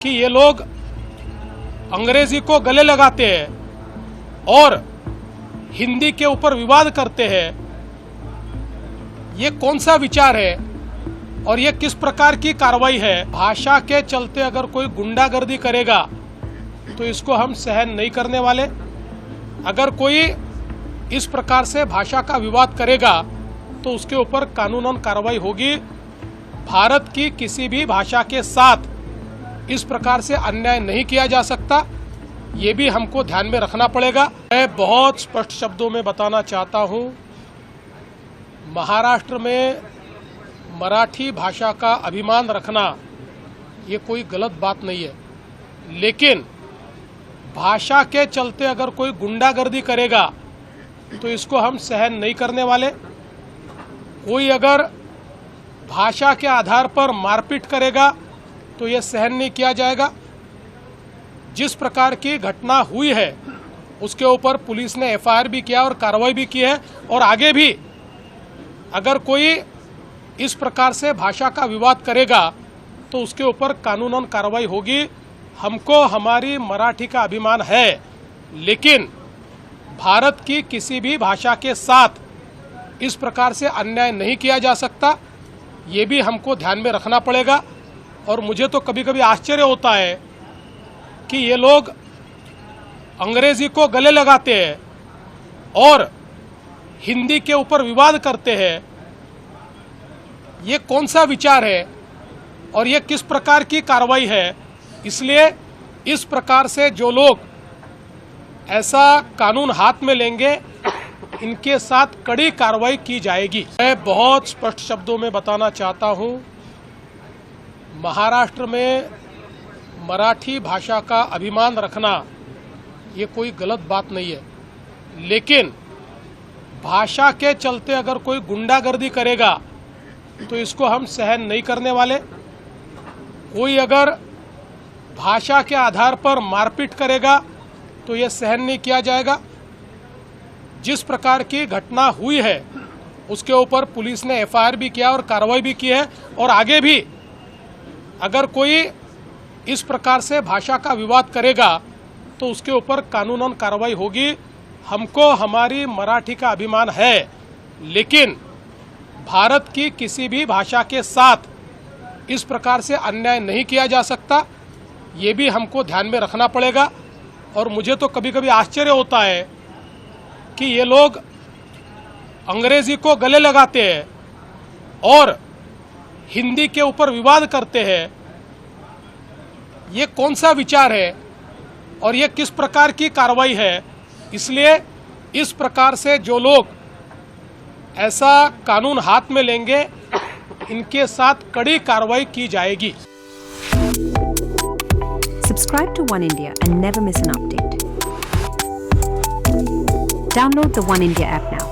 कि ये लोग अंग्रेजी को गले लगाते हैं और हिंदी के ऊपर विवाद करते हैं। ये कौन सा विचार है और ये किस प्रकार की कार्रवाई है? भाषा के चलते अगर कोई गुंडागर्दी करेगा तो इसको हम सहन नहीं करने वाले। अगर कोई इस प्रकार से भाषा का विवाद करेगा तो उसके ऊपर कानूनन कार्रवाई होगी। भारत की किसी भी भाषा के साथ इस प्रकार से अन्याय नहीं किया जा सकता, ये भी हमको ध्यान में रखना पड़ेगा। मैं बहुत स्पष्ट शब्दों में बताना चाहता हूँ, महाराष्ट्र में मराठी भाषा का अभिमान रखना ये कोई गलत बात नहीं है, लेकिन भाषा के चलते अगर कोई गुंडागर्दी करेगा तो इसको हम सहन नहीं करने वाले। कोई अगर भाषा के आधार पर मारपीट करेगा तो ये सहन नहीं किया जाएगा। जिस प्रकार की घटना हुई है उसके ऊपर पुलिस ने एफआईआर भी किया और कार्रवाई भी की है, और आगे भी अगर कोई इस प्रकार से भाषा का विवाद करेगा तो उसके ऊपर कानूनन कार्रवाई होगी। हमको हमारी मराठी का अभिमान है, लेकिन भारत की किसी भी भाषा के साथ इस प्रकार से अन्याय नहीं किया जा सकता, ये भी हमको ध्यान में रखना पड़ेगा। और मुझे तो कभी कभी आश्चर्य होता है कि ये लोग अंग्रेजी को गले लगाते हैं और हिंदी के ऊपर विवाद करते हैं। ये कौन सा विचार है और ये किस प्रकार की कार्रवाई है? इसलिए इस प्रकार से जो लोग ऐसा कानून हाथ में लेंगे, इनके साथ कड़ी कार्रवाई की जाएगी। मैं बहुत स्पष्ट शब्दों में बताना चाहता हूं, महाराष्ट्र में मराठी भाषा का अभिमान रखना ये कोई गलत बात नहीं है, लेकिन भाषा के चलते अगर कोई गुंडागर्दी करेगा तो इसको हम सहन नहीं करने वाले। कोई अगर भाषा के आधार पर मारपीट करेगा तो ये सहन नहीं किया जाएगा। जिस प्रकार की घटना हुई है उसके ऊपर पुलिस ने एफआईआर भी किया और कार्रवाई भी की है, और आगे भी अगर कोई इस प्रकार से भाषा का विवाद करेगा तो उसके ऊपर कानूनन कार्रवाई होगी। हमको हमारी मराठी का अभिमान है, लेकिन भारत की किसी भी भाषा के साथ इस प्रकार से अन्याय नहीं किया जा सकता, ये भी हमको ध्यान में रखना पड़ेगा। और मुझे तो कभी कभी आश्चर्य होता है कि ये लोग अंग्रेजी को गले लगाते हैं और हिंदी के ऊपर विवाद करते हैं। ये कौन सा विचार है और ये किस प्रकार की कार्रवाई है? इसलिए इस प्रकार से जो लोग ऐसा कानून हाथ में लेंगे, इनके साथ कड़ी कार्रवाई की जाएगी। Subscribe to One India and never miss an update. Download the One India app now.